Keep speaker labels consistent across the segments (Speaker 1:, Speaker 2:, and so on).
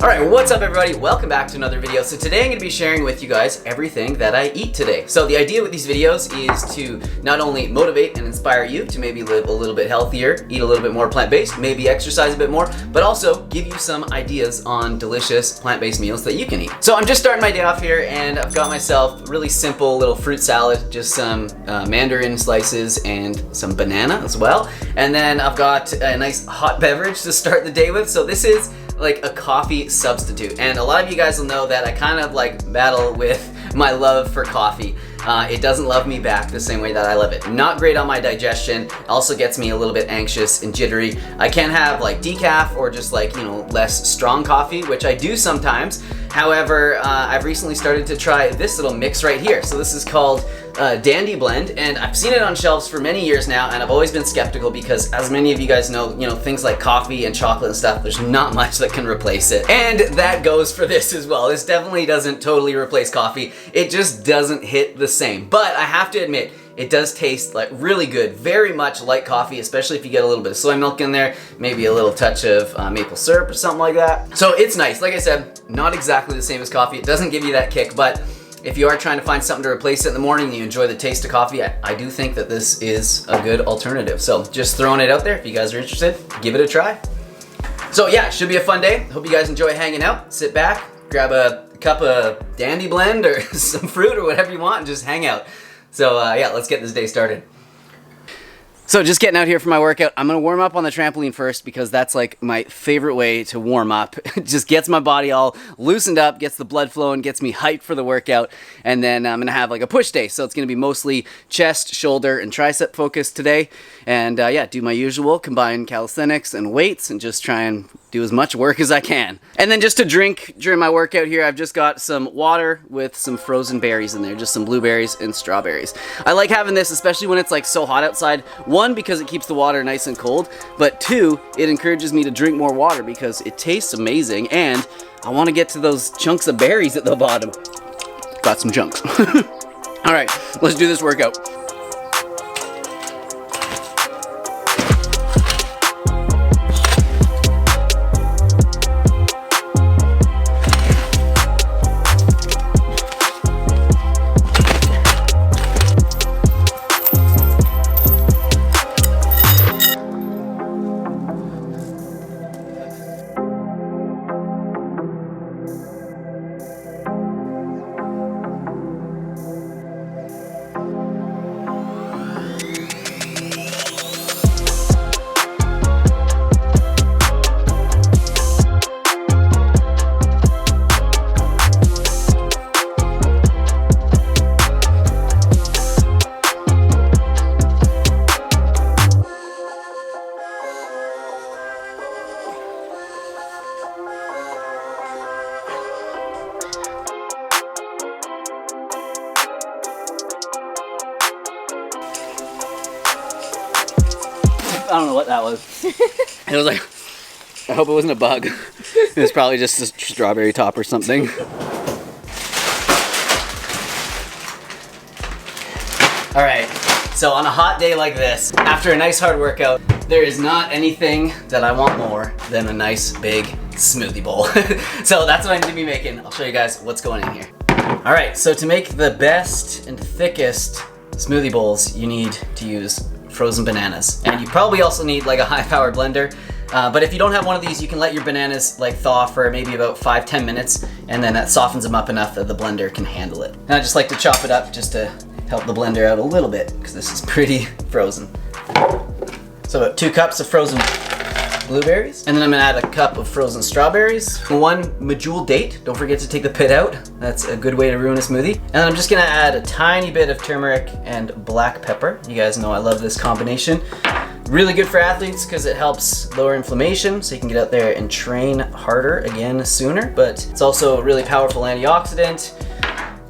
Speaker 1: Alright, what's up everybody? Welcome back to another video. So today I'm going to be sharing with you guys everything that I eat today. So the idea with these videos is to not only motivate and inspire you to maybe live a little bit healthier, eat a little bit more plant-based, maybe exercise a bit more, but also give you some ideas on delicious plant-based meals that you can eat. So I'm just starting my day off here and I've got myself a really simple little fruit salad, just some mandarin slices and some banana as well. And then I've got a nice hot beverage to start the day with. So this is like a coffee substitute, and a lot of you guys will know that I kind of like battle with my love for coffee. It doesn't love me back the same way that I love it. Not great on my digestion, also gets me a little bit anxious and jittery. I can't have like decaf or just like, you know, less strong coffee, which I do sometimes. However, I've recently started to try this little mix right here. So this is called Dandy Blend, and I've seen it on shelves for many years now, and I've always been skeptical because, as many of you guys know, things like coffee and chocolate and stuff, there's not much that can replace it. And that goes for this as well. This definitely doesn't totally replace coffee. It just doesn't hit the same. But I have to admit, it does taste like really good, very much like coffee, especially if you get a little bit of soy milk in there, maybe a little touch of maple syrup or something like that. So it's nice. Like I said, not exactly the same as coffee. It doesn't give you that kick, but if you are trying to find something to replace it in the morning and you enjoy the taste of coffee, I do think that this is a good alternative. So just throwing it out there. If you guys are interested, give it a try. So yeah, it should be a fun day. Hope you guys enjoy hanging out. Sit back, grab a cup of Dandy Blend or some fruit or whatever you want and just hang out. So yeah, let's get this day started. So just getting out here for my workout. I'm gonna warm up on the trampoline first because that's like my favorite way to warm up. It just gets my body all loosened up, gets the blood flowing, gets me hyped for the workout. And then I'm gonna have like a push day. So it's gonna be mostly chest, shoulder, and tricep focused today. And yeah, do my usual, combine calisthenics and weights and just try and do as much work as I can. And then just to drink during my workout here, I've just got some water with some frozen berries in there, just some blueberries and strawberries. I like having this, especially when it's like so hot outside. One, because it keeps the water nice and cold, but two, it encourages me to drink more water because it tastes amazing and I want to get to those chunks of berries at the bottom. Got some chunks. All right, let's do this workout. I don't know what that was. It was like, I hope it wasn't a bug. It was probably just a strawberry top or something. All right, so on a hot day like this, after a nice hard workout, there is not anything that I want more than a nice big smoothie bowl. So that's what I'm gonna be making. I'll show you guys what's going in here. All right, so to make the best and thickest smoothie bowls, you need to use frozen bananas. And you probably also need like a high-powered blender. But if you don't have one of these, you can let your bananas like thaw for maybe about 5-10 minutes, and then that softens them up enough that the blender can handle it. And I just like to chop it up just to help the blender out a little bit because this is pretty frozen. So about 2 cups of frozen blueberries, and then I'm gonna add a cup of frozen strawberries, 1 medjool date. Don't forget to take the pit out. That's a good way to ruin a smoothie. And then I'm just gonna add a tiny bit of turmeric and black pepper. You guys know I love this combination. Really good for athletes because it helps lower inflammation, so you can get out there and train harder again sooner. But it's also a really powerful antioxidant.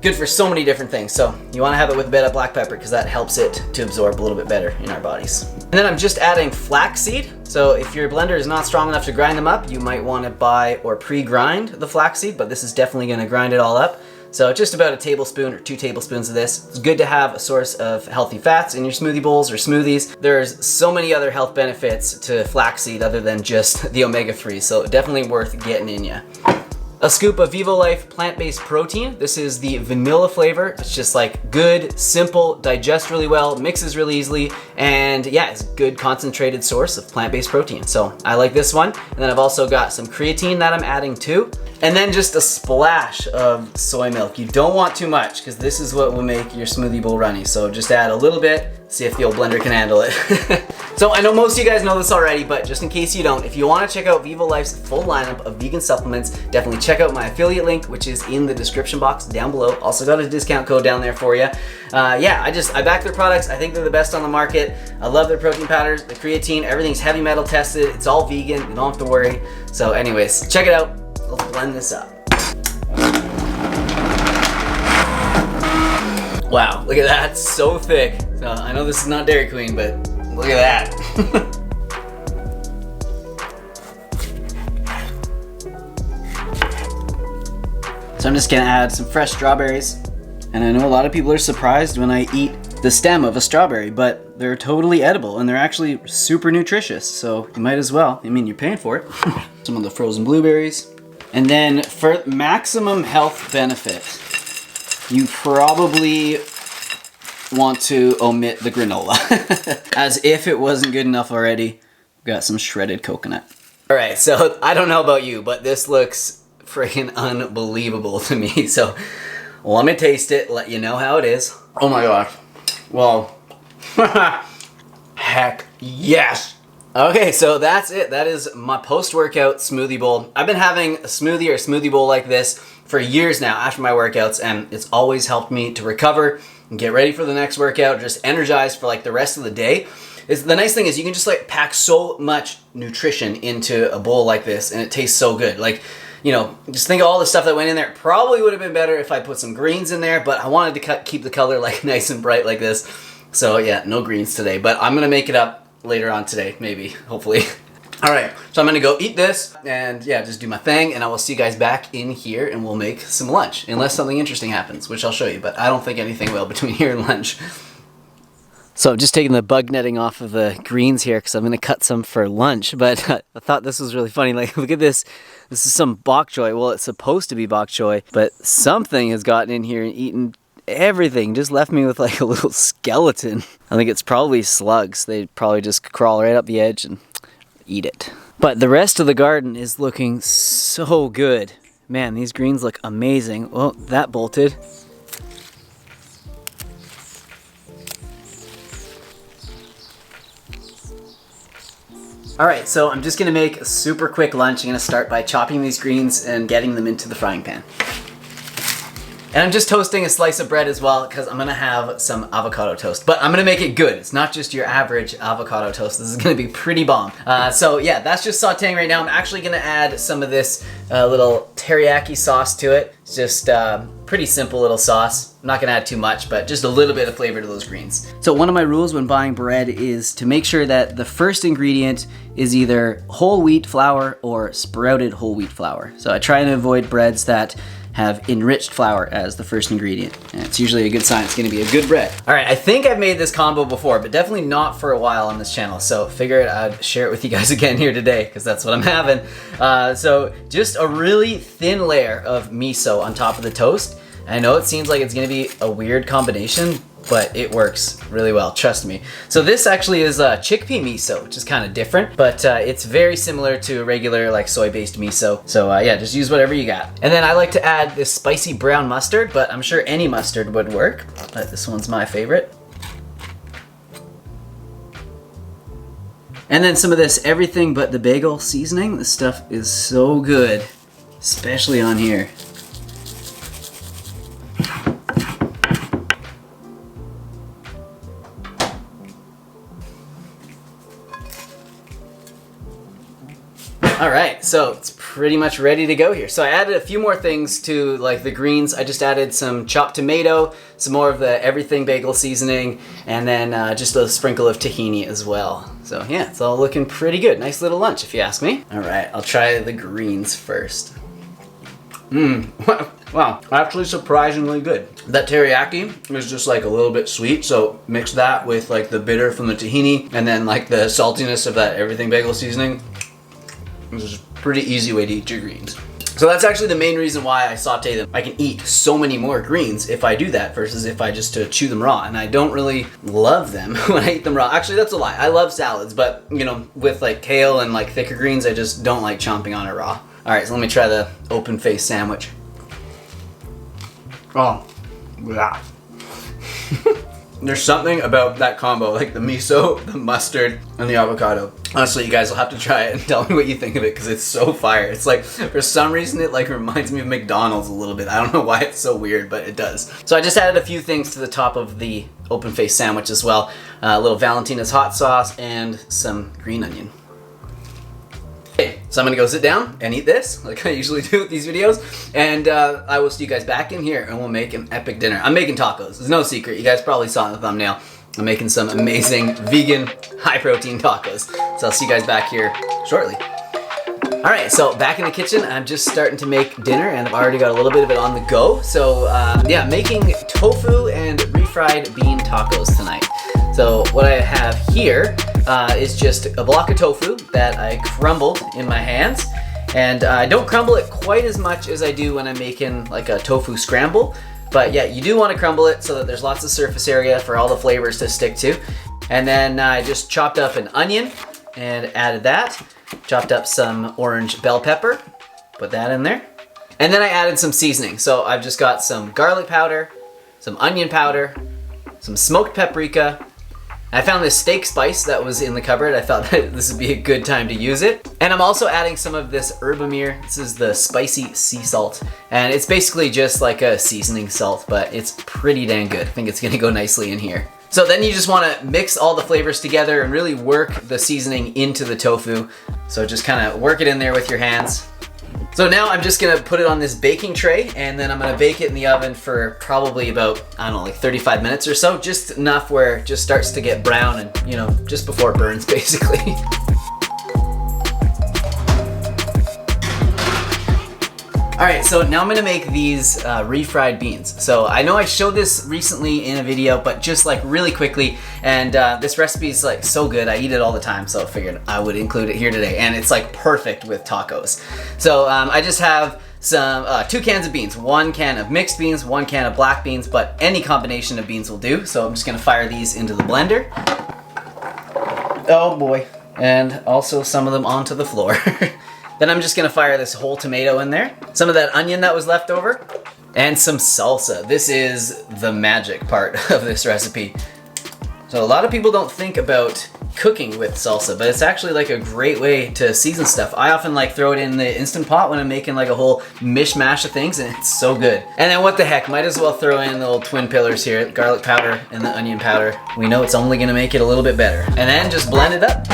Speaker 1: good for so many different things. So you want to have it with a bit of black pepper because that helps it to absorb a little bit better in our bodies. And then I'm just adding flaxseed. So if your blender is not strong enough to grind them up, you might want to buy or pre-grind the flaxseed, but this is definitely going to grind it all up. So just about a tablespoon or 2 tablespoons of this. It's good to have a source of healthy fats in your smoothie bowls or smoothies. There's so many other health benefits to flaxseed other than just the omega-3, so definitely worth getting in ya. A scoop of VivoLife plant-based protein. This is the vanilla flavor. It's just like good, simple, digests really well, mixes really easily, and yeah, it's a good concentrated source of plant-based protein. So I like this one. And then I've also got some creatine that I'm adding too. And then just a splash of soy milk. You don't want too much because this is what will make your smoothie bowl runny. So just add a little bit, see if the old blender can handle it. So I know most of you guys know this already, but just in case you don't, if you want to check out VivoLife's full lineup of vegan supplements, definitely check out my affiliate link, which is in the description box down below. Also got a discount code down there for you. Yeah, I back their products. I think they're the best on the market. I love their protein powders, the creatine, everything's heavy metal tested. It's all vegan, you don't have to worry. So anyways, check it out. Let's blend this up. Wow, look at that, so thick. So I know this is not Dairy Queen, but look at that. So I'm just gonna add some fresh strawberries. And I know a lot of people are surprised when I eat the stem of a strawberry, but they're totally edible and they're actually super nutritious. So you might as well, I mean, you're paying for it. Some of the frozen blueberries. And then for maximum health benefit, you probably want to omit the granola. As if it wasn't good enough already, we've got some shredded coconut. All right, so I don't know about you, but this looks freaking unbelievable to me. So let me taste it, let you know how it is. Oh my gosh. Well, heck yes. Okay, so that's it. That is my post-workout smoothie bowl. I've been having a smoothie or a smoothie bowl like this for years now after my workouts, and it's always helped me to recover and get ready for the next workout, just energized for like the rest of the day. The nice thing is you can just like pack so much nutrition into a bowl like this, and it tastes so good. Like, you know, just think of all the stuff that went in there. It probably would have been better if I put some greens in there, but I wanted to keep the color like nice and bright like this. So yeah, no greens today, but I'm gonna make it up later on today, maybe, hopefully. All right, so I'm gonna go eat this and yeah, just do my thing, and I will see you guys back in here and we'll make some lunch, unless something interesting happens, which I'll show you, but I don't think anything will between here and lunch. So I'm just taking the bug netting off of the greens here because I'm gonna cut some for lunch, but I thought this was really funny. Like, look at this. This is some bok choy. Well, it's supposed to be bok choy, but something has gotten in here and eaten everything, just left me with like a little skeleton. I think it's probably slugs. They probably just crawl right up the edge and eat it. But the rest of the garden is looking so good. Man, these greens look amazing. Well, that bolted. All right, so I'm just gonna make a super quick lunch. I'm gonna start by chopping these greens and getting them into the frying pan. And I'm just toasting a slice of bread as well because I'm gonna have some avocado toast. But I'm gonna make it good. It's not just your average avocado toast. This is gonna be pretty bomb. So yeah, that's just sauteing right now. I'm actually gonna add some of this little teriyaki sauce to it. It's just pretty simple little sauce. I'm not gonna add too much, but just a little bit of flavor to those greens. So one of my rules when buying bread is to make sure that the first ingredient is either whole wheat flour or sprouted whole wheat flour. So I try and avoid breads that have enriched flour as the first ingredient. And it's usually a good sign it's gonna be a good bread. All right, I think I've made this combo before, but definitely not for a while on this channel. So figured I'd share it with you guys again here today because that's what I'm having. So just a really thin layer of miso on top of the toast. I know it seems like it's gonna be a weird combination, but it works really well, trust me. So this actually is chickpea miso, which is kind of different, but it's very similar to a regular like soy-based miso. So yeah, just use whatever you got. And then I like to add this spicy brown mustard, but I'm sure any mustard would work, but this one's my favorite. And then some of this everything but the bagel seasoning. This stuff is so good, especially on here. All right, so it's pretty much ready to go here. So I added a few more things to like the greens. I just added some chopped tomato, some more of the everything bagel seasoning, and then just a sprinkle of tahini as well. So yeah, it's all looking pretty good. Nice little lunch if you ask me. All right, I'll try the greens first. Wow, actually surprisingly good. That teriyaki is just like a little bit sweet, so mix that with like the bitter from the tahini and then like the saltiness of that everything bagel seasoning. This is a pretty easy way to eat your greens. So that's actually the main reason why I saute them. I can eat so many more greens if I do that versus if I just chew them raw. And I don't really love them when I eat them raw. Actually, that's a lie. I love salads, but you know, with like kale and like thicker greens, I just don't like chomping on it raw. All right, so let me try the open face sandwich. Oh, yeah. There's something about that combo, like the miso, the mustard, and the avocado. Honestly, you guys will have to try it and tell me what you think of it because it's so fire. It's like, for some reason, it like reminds me of McDonald's a little bit. I don't know why it's so weird, but it does. So I just added a few things to the top of the open face sandwich as well. A little Valentina's hot sauce and some green onion. Okay, so I'm gonna go sit down and eat this, like I usually do with these videos, and I will see you guys back in here and we'll make an epic dinner. I'm making tacos, it's no secret, you guys probably saw in the thumbnail. I'm making some amazing vegan, high-protein tacos. So I'll see you guys back here shortly. All right, so back in the kitchen, I'm just starting to make dinner and I've already got a little bit of it on the go. So yeah, making tofu and refried bean tacos tonight. So what I have here is just a block of tofu that I crumbled in my hands. And I don't crumble it quite as much as I do when I'm making like a tofu scramble. But yeah, you do want to crumble it so that there's lots of surface area for all the flavors to stick to. And then I just chopped up an onion and added that. Chopped up some orange bell pepper, put that in there. And then I added some seasoning. So I've just got some garlic powder, some onion powder, some smoked paprika. I found this steak spice that was in the cupboard. I thought that this would be a good time to use it. And I'm also adding some of this herbamir. This is the spicy sea salt. And it's basically just like a seasoning salt, but it's pretty dang good. I think it's gonna go nicely in here. So then you just wanna mix all the flavors together and really work the seasoning into the tofu. So just kinda work it in there with your hands. So now I'm just gonna put it on this baking tray and then I'm gonna bake it in the oven for probably about, I don't know, like 35 minutes or so. Just enough where it just starts to get brown and, you know, just before it burns basically. All right, so now I'm gonna make these refried beans. So I know I showed this recently in a video, but just like really quickly, and this recipe is like so good, I eat it all the time, so I figured I would include it here today, and it's like perfect with tacos. So I just have some 2 cans of beans, 1 can of mixed beans, 1 can of black beans, but any combination of beans will do. So I'm just gonna fire these into the blender. Oh boy, and also some of them onto the floor. Then I'm just gonna fire this whole tomato in there, some of that onion that was left over, and some salsa. This is the magic part of this recipe. So a lot of people don't think about cooking with salsa, but it's actually like a great way to season stuff. I often like throw it in the Instant Pot when I'm making like a whole mishmash of things, and it's so good. And then what the heck, might as well throw in the little twin pillars here, the garlic powder and the onion powder. We know it's only gonna make it a little bit better. And then just blend it up.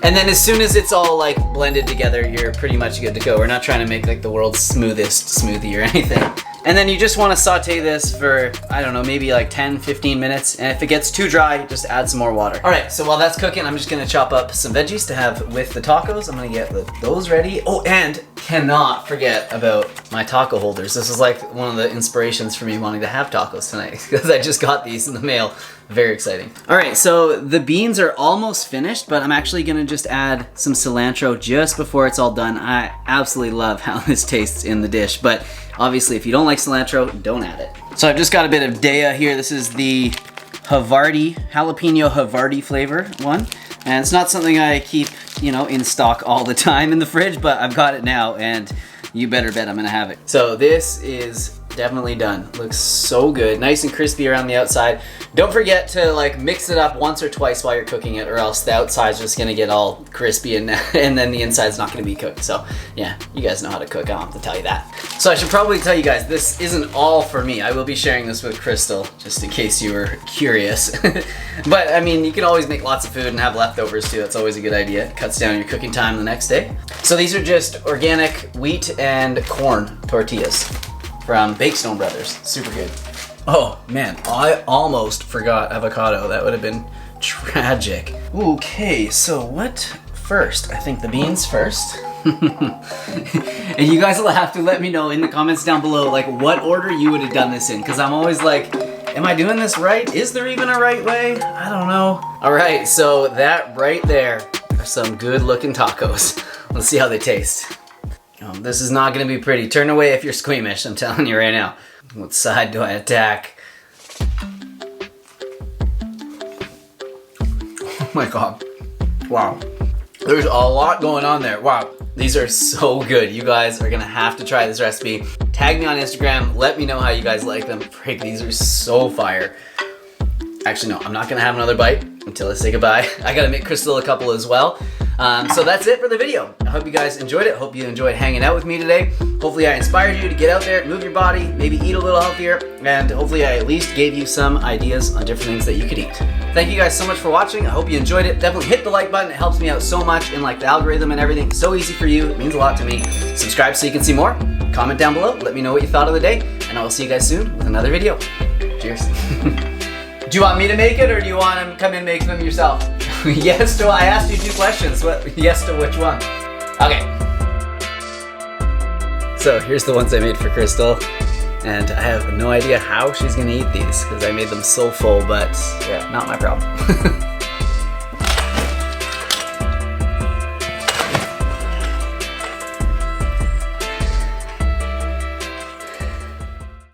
Speaker 1: And then as soon as it's all like blended together, you're pretty much good to go. We're not trying to make like the world's smoothest smoothie or anything. And then you just want to saute this for, I don't know, maybe like 10-15 minutes. And if it gets too dry, just add some more water. All right, so while that's cooking, I'm just gonna chop up some veggies to have with the tacos. I'm gonna get those ready. Oh, and cannot forget about my taco holders. This is like one of the inspirations for me wanting to have tacos tonight because I just got these in the mail. Very exciting. All right, so the beans are almost finished, but I'm actually gonna just add some cilantro just before it's all done. I absolutely love how this tastes in the dish, but obviously if you don't like cilantro, don't add it. So I've just got a bit of Daya here. This is the jalapeno Havarti flavor one. And it's not something I keep, you know, in stock all the time in the fridge, but I've got it now and you better bet I'm gonna have it. So this is definitely done. Looks so good, nice and crispy around the outside. Don't forget to like mix it up once or twice while you're cooking it, or else the outside's just gonna get all crispy and then the inside's not gonna be cooked. So yeah, you guys know how to cook, I don't have to tell you that. So I should probably tell you guys, this isn't all for me. I will be sharing this with Crystal, just in case you were curious. But I mean, you can always make lots of food and have leftovers too. That's always a good idea. It cuts down your cooking time the next day. So these are just organic wheat and corn tortillas from Bakestone Brothers. Super good. Oh man, I almost forgot avocado. That would have been tragic. Okay, so what first? I think the beans first. And you guys will have to let me know in the comments down below like what order you would have done this in, because I'm always like, am I doing this right? Is there even a right way? I don't know. All right, so that right there are some good looking tacos. Let's see how they taste. Oh, this is not gonna be pretty. Turn away if you're squeamish, I'm telling you right now. What side do I attack? Oh my God. Wow. There's a lot going on there. Wow. These are so good. You guys are gonna have to try this recipe. Tag me on Instagram. Let me know how you guys like them. Frick, these are so fire. Actually, no, I'm not gonna have another bite until I say goodbye. I gotta make Crystal a couple as well. So that's it for the video. I hope you guys enjoyed it. Hope you enjoyed hanging out with me today. Hopefully I inspired you to get out there, move your body, maybe eat a little healthier, and hopefully I at least gave you some ideas on different things that you could eat. Thank you guys so much for watching. I hope you enjoyed it. Definitely hit the like button. It helps me out so much in like the algorithm and everything. It's so easy for you. It means a lot to me. Subscribe so you can see more. Comment down below. Let me know what you thought of the day, and I will see you guys soon with another video. Cheers. Do you want me to make it, or do you want to come and make them yourself? Yes to, I asked you 2 questions. What? Yes to which one? Okay. So here's the ones I made for Crystal, and I have no idea how she's gonna eat these because I made them so full, but yeah, not my problem.